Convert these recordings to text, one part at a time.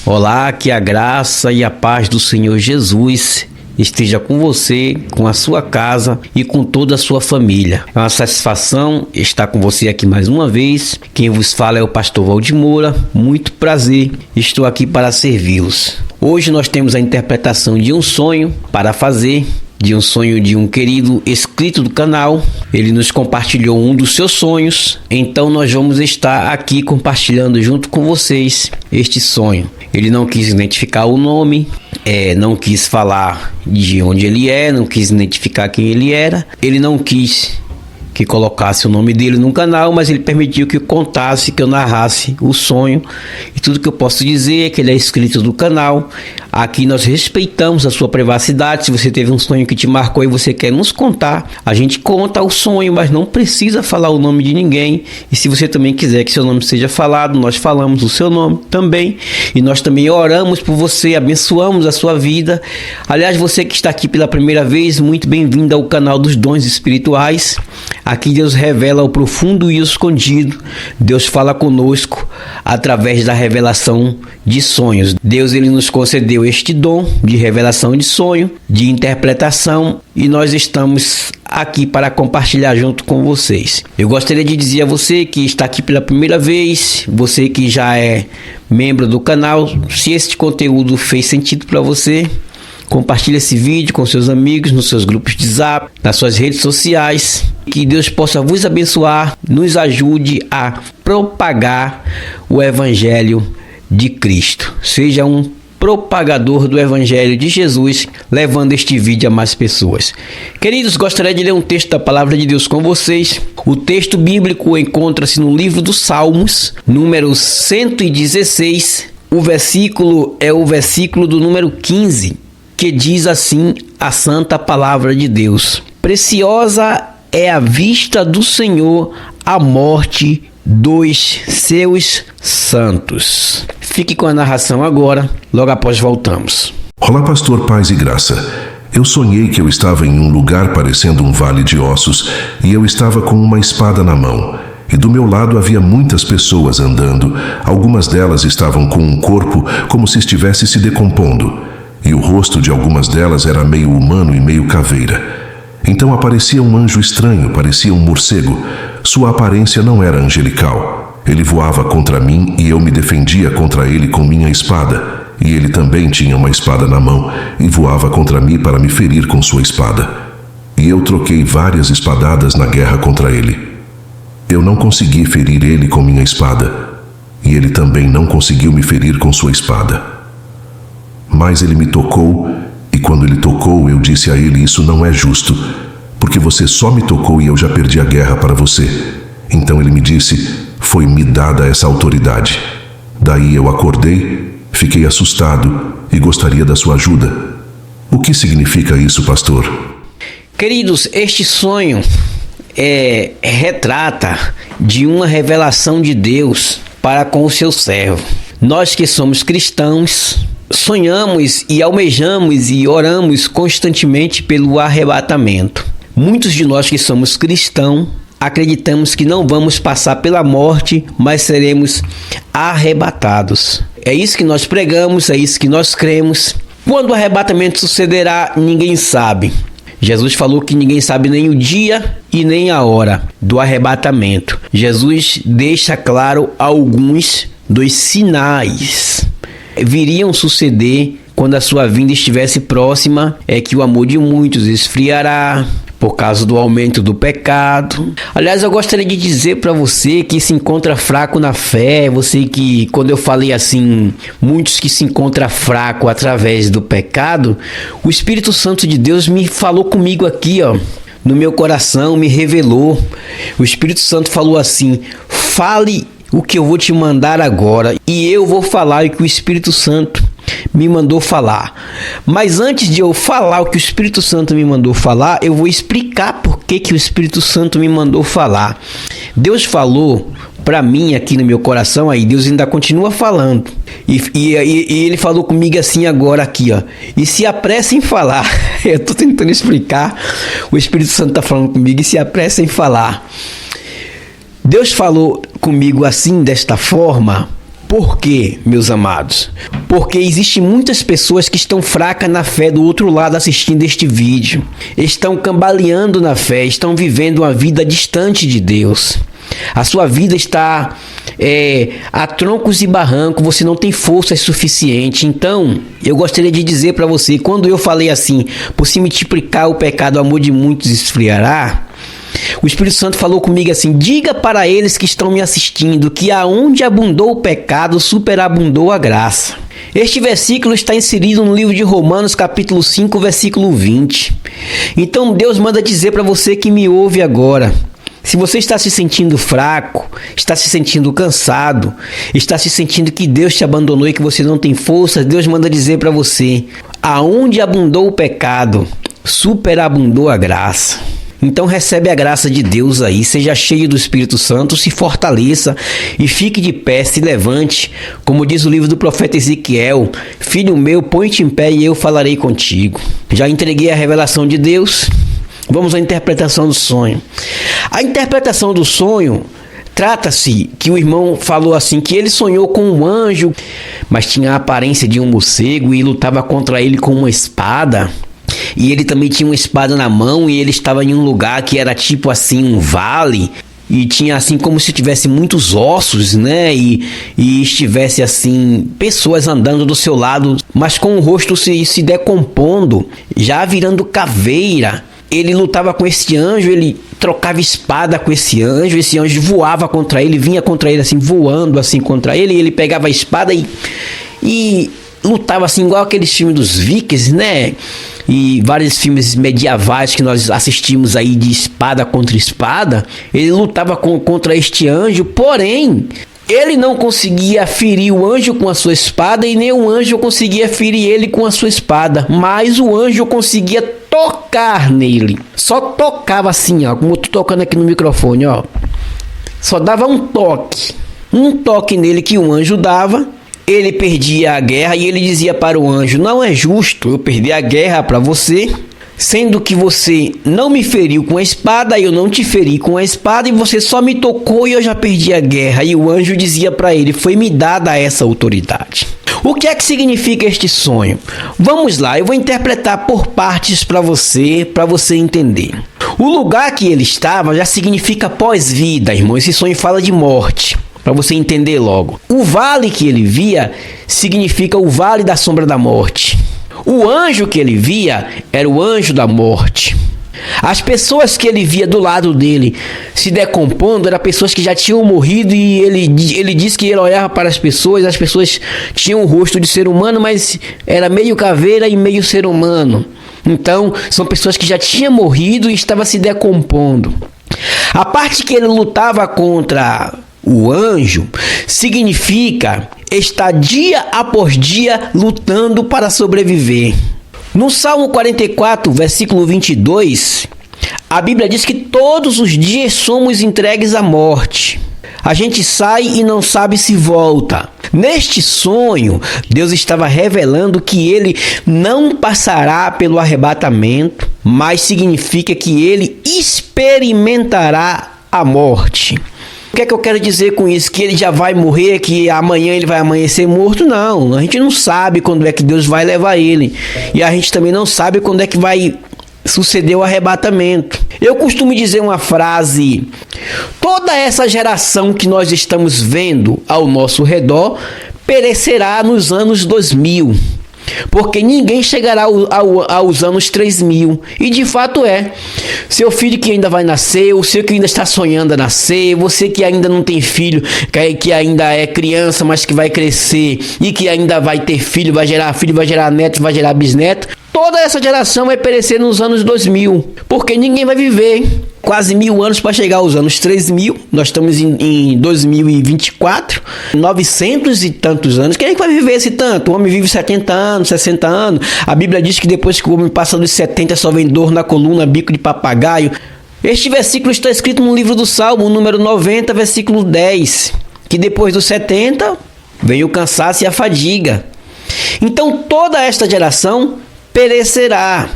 Olá, que a graça e a paz do Senhor Jesus esteja com você, com a sua casa e com toda a sua família. É uma satisfação estar com você aqui mais uma vez. Quem vos fala é o pastor Valdir Moura. Muito prazer, estou aqui para servi-los. Hoje nós temos a interpretação de um sonho para fazer, de um sonho de um querido inscrito do canal. Ele nos compartilhou um dos seus sonhos, então nós vamos estar aqui compartilhando junto com vocês este sonho. Ele não quis identificar o nome, não quis falar de onde ele é, não quis identificar quem ele era, ele não quis que colocasse o nome dele no canal, mas ele permitiu que eu contasse, que eu narrasse o sonho. E tudo que eu posso dizer é que ele é inscrito do canal. Aqui nós respeitamos a sua privacidade. Se você teve um sonho que te marcou e você quer nos contar, a gente conta o sonho, mas não precisa falar o nome de ninguém. E se você também quiser que seu nome seja falado, nós falamos o seu nome também. E nós também oramos por você, abençoamos a sua vida. Aliás, você que está aqui pela primeira vez, muito bem-vindo ao canal dos Dons Espirituais. Aqui Deus revela o profundo e o escondido. Deus fala conosco através da revelação de sonhos. Deus ele nos concedeu este dom de revelação de sonho, de interpretação, e nós estamos aqui para compartilhar junto com vocês. Eu gostaria de dizer a você que está aqui pela primeira vez, você que já é membro do canal, se este conteúdo fez sentido para você, compartilhe esse vídeo com seus amigos, nos seus grupos de zap, nas suas redes sociais. Que Deus possa vos abençoar, nos ajude a propagar o Evangelho de Cristo. Seja um propagador do Evangelho de Jesus, levando este vídeo a mais pessoas. Queridos, gostaria de ler um texto da Palavra de Deus com vocês. O texto bíblico encontra-se no livro dos Salmos, número 116. O versículo é o versículo do número 15, que diz assim a santa palavra de Deus: Preciosa é a vista do Senhor a morte dos seus santos. Fique com a narração agora, logo após voltamos. Olá, pastor, paz e graça. Eu sonhei que eu estava em um lugar parecendo um vale de ossos e eu estava com uma espada na mão. E do meu lado havia muitas pessoas andando. Algumas delas estavam com um corpo como se estivesse se decompondo. E o rosto de algumas delas era meio humano e meio caveira. Então aparecia um anjo estranho, parecia um morcego. Sua aparência não era angelical. Ele voava contra mim e eu me defendia contra ele com minha espada. E ele também tinha uma espada na mão e voava contra mim para me ferir com sua espada. E eu troquei várias espadadas na guerra contra ele. Eu não consegui ferir ele com minha espada. E ele também não conseguiu me ferir com sua espada. Mas ele me tocou, e quando ele tocou, eu disse a ele: isso não é justo, porque você só me tocou e eu já perdi a guerra para você. Então ele me disse: foi-me dada essa autoridade. Daí eu acordei, fiquei assustado e gostaria da sua ajuda. O que significa isso, pastor? Queridos, este sonho retrata de uma revelação de Deus para com o seu servo. Nós que somos cristãos, sonhamos e almejamos e oramos constantemente pelo arrebatamento. Muitos de nós que somos cristãos acreditamos que não vamos passar pela morte, mas seremos arrebatados. É isso que nós pregamos, é isso que nós cremos. Quando o arrebatamento sucederá, ninguém sabe. Jesus falou que ninguém sabe nem o dia e nem a hora do arrebatamento. Jesus deixa claro alguns dos sinais viriam suceder quando a sua vinda estivesse próxima. É que o amor de muitos esfriará por causa do aumento do pecado. Aliás, eu gostaria de dizer para você que se encontra fraco na fé, você que, quando eu falei assim, muitos que se encontram fraco através do pecado, o Espírito Santo de Deus me falou comigo aqui, no meu coração, me revelou. O Espírito Santo falou assim: fale o que eu vou te mandar agora, e eu vou falar o que o Espírito Santo me mandou falar. Mas antes de eu falar o que o Espírito Santo me mandou falar, eu vou explicar por que o Espírito Santo me mandou falar. Deus falou para mim aqui no meu coração, aí Deus ainda continua falando. E ele falou comigo assim agora aqui, e se apressa em falar. Eu tô tentando explicar. O Espírito Santo tá falando comigo, e se apressa em falar. Deus falou comigo assim, desta forma, Por quê, meus amados? Porque existem muitas pessoas que estão fracas na fé do outro lado assistindo este vídeo. Estão cambaleando na fé, estão vivendo uma vida distante de Deus. A sua vida está a troncos e barrancos, você não tem força suficiente. Então, eu gostaria de dizer para você, quando eu falei assim, por se multiplicar o pecado, o amor de muitos esfriará, o Espírito Santo falou comigo assim: diga para eles que estão me assistindo que aonde abundou o pecado, superabundou a graça. Este versículo está inserido no livro de Romanos, capítulo 5, versículo 20. Então Deus manda dizer para você que me ouve agora: se você está se sentindo fraco, está se sentindo cansado, está se sentindo que Deus te abandonou e que você não tem força, Deus manda dizer para você: aonde abundou o pecado, superabundou a graça. Então recebe a graça de Deus aí, seja cheio do Espírito Santo, se fortaleça e fique de pé, se levante. Como diz o livro do profeta Ezequiel: filho meu, põe-te em pé e eu falarei contigo. Já entreguei a revelação de Deus. Vamos à interpretação do sonho. A interpretação do sonho trata-se que o irmão falou assim, que ele sonhou com um anjo, mas tinha a aparência de um morcego e lutava contra ele com uma espada. E ele também tinha uma espada na mão e ele estava em um lugar que era tipo assim um vale. E tinha assim como se tivesse muitos ossos, né? E estivesse assim pessoas andando do seu lado, mas com o rosto se decompondo, já virando caveira. Ele lutava com esse anjo, ele trocava espada com esse anjo voava contra ele, vinha contra ele assim, voando assim contra ele, e ele pegava a espada e lutava assim igual aqueles filmes dos Vikings, né? E vários filmes medievais que nós assistimos aí de espada contra espada. Ele lutava contra este anjo, porém ele não conseguia ferir o anjo com a sua espada e nem o anjo conseguia ferir ele com a sua espada, mas o anjo conseguia tocar nele. Só tocava assim, ó, como eu tô tocando aqui no microfone, ó. Só dava um toque nele que o anjo dava. Ele perdia a guerra e ele dizia para o anjo: não é justo eu perder a guerra para você, sendo que você não me feriu com a espada, eu não te feri com a espada, e você só me tocou e eu já perdi a guerra. E o anjo dizia para ele: foi-me dada essa autoridade. O que é que significa este sonho? Vamos lá, eu vou interpretar por partes para você entender. O lugar que ele estava já significa pós-vida, irmão. Esse sonho fala de morte, para você entender logo. O vale que ele via significa o vale da sombra da morte. O anjo que ele via era o anjo da morte. As pessoas que ele via do lado dele se decompondo eram pessoas que já tinham morrido, e ele disse que ele olhava para as pessoas tinham o rosto de ser humano, mas era meio caveira e meio ser humano. Então, são pessoas que já tinham morrido e estavam se decompondo. A parte que ele lutava contra o anjo significa estar dia após dia lutando para sobreviver. No Salmo 44, versículo 22, a Bíblia diz que todos os dias somos entregues à morte. A gente sai e não sabe se volta. Neste sonho, Deus estava revelando que ele não passará pelo arrebatamento, mas significa que ele experimentará a morte. O que é que eu quero dizer com isso? Que ele já vai morrer, que amanhã ele vai amanhecer morto? Não, a gente não sabe quando é que Deus vai levar ele. E a gente também não sabe quando é que vai suceder o arrebatamento. Eu costumo dizer uma frase: toda essa geração que nós estamos vendo ao nosso redor perecerá nos anos 2000. Porque ninguém chegará aos anos 3000. E de fato é. Seu filho que ainda vai nascer, o seu que ainda está sonhando a nascer, você que ainda não tem filho, que ainda é criança, mas que vai crescer e que ainda vai ter filho, vai gerar neto, vai gerar bisneto. Toda essa geração vai perecer nos anos 2000. Porque ninguém vai viver quase 1000 anos para chegar aos anos 3000. Nós estamos em 2024, 900 e tantos anos. Quem é que vai viver esse tanto? O homem vive 70 anos, 60 anos. A Bíblia diz que depois que o homem passa dos 70 só vem dor na coluna, bico de papagaio. Este versículo está escrito no livro do Salmo, número 90, versículo 10. Que depois dos 70 vem o cansaço e a fadiga. Então toda esta geração perecerá.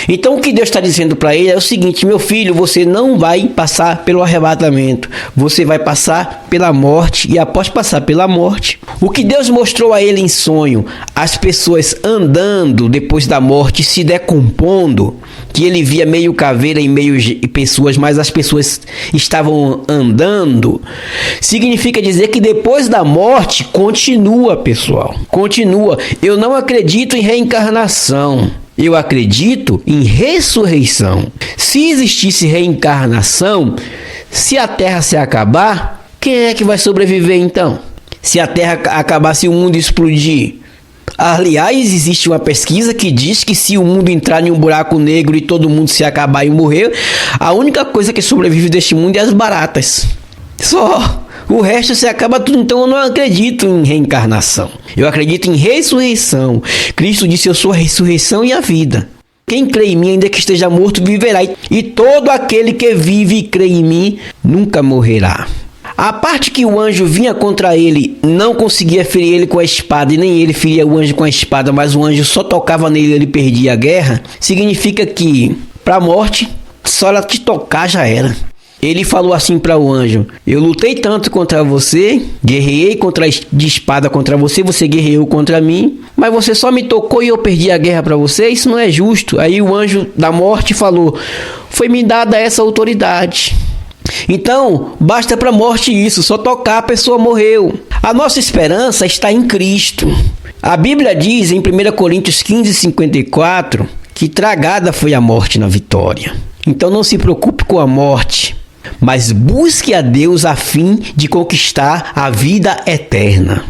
Então o que Deus está dizendo para ele é o seguinte: meu filho, você não vai passar pelo arrebatamento, você vai passar pela morte, e após passar pela morte, o que Deus mostrou a ele em sonho, as pessoas andando depois da morte, se decompondo, que ele via meio caveira e meio pessoas, mas as pessoas estavam andando, significa dizer que depois da morte continua, pessoal, continua. Eu não acredito em reencarnação. Eu acredito em ressurreição. Se existisse reencarnação, se a Terra se acabar, quem é que vai sobreviver então? Se a Terra acabar, se o mundo explodir? Aliás, existe uma pesquisa que diz que se o mundo entrar em um buraco negro e todo mundo se acabar e morrer, a única coisa que sobrevive deste mundo é as baratas. Só. O resto se acaba tudo. Então eu não acredito em reencarnação. Eu acredito em ressurreição. Cristo disse: eu sou a ressurreição e a vida. Quem crê em mim, ainda que esteja morto, viverá. E todo aquele que vive e crê em mim nunca morrerá. A parte que o anjo vinha contra ele, não conseguia ferir ele com a espada, e nem ele feria o anjo com a espada, mas o anjo só tocava nele e ele perdia a guerra, significa que para a morte, só ela te tocar já era. Ele falou assim para o anjo: eu lutei tanto contra você, guerreei de espada contra você, você guerreou contra mim, mas você só me tocou e eu perdi a guerra para você, isso não é justo. Aí o anjo da morte falou: foi-me dada essa autoridade. Então, basta para a morte isso, só tocar a pessoa morreu. A nossa esperança está em Cristo. A Bíblia diz em 1 Coríntios 15:54 que tragada foi a morte na vitória. Então não se preocupe com a morte, mas busque a Deus a fim de conquistar a vida eterna.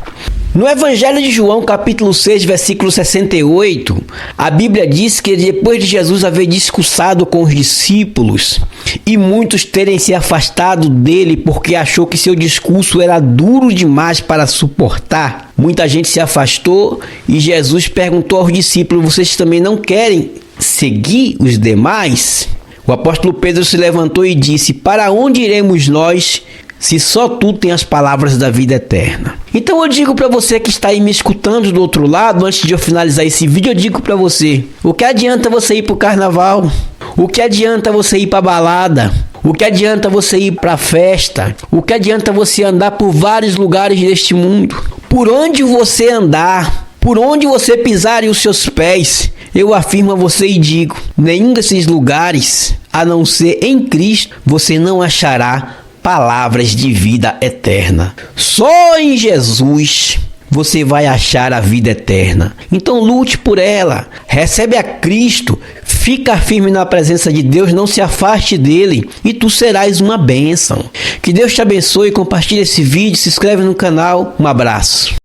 No Evangelho de João, capítulo 6, versículo 68, a Bíblia diz que depois de Jesus haver discursado com os discípulos e muitos terem se afastado dele porque achou que seu discurso era duro demais para suportar, muita gente se afastou e Jesus perguntou aos discípulos: vocês também não querem seguir os demais? O apóstolo Pedro se levantou e disse: para onde iremos nós, se só tu tem as palavras da vida eterna? Então eu digo para você que está aí me escutando do outro lado, antes de eu finalizar esse vídeo, eu digo para você: o que adianta você ir para o carnaval? O que adianta você ir para a balada? O que adianta você ir para a festa? O que adianta você andar por vários lugares deste mundo? Por onde você andar, por onde você pisar os seus pés, eu afirmo a você e digo: nenhum desses lugares, a não ser em Cristo, você não achará palavras de vida eterna. Só em Jesus você vai achar a vida eterna. Então lute por ela, recebe a Cristo, fica firme na presença de Deus, não se afaste dele e tu serás uma bênção. Que Deus te abençoe, compartilhe esse vídeo, se inscreve no canal. Um abraço.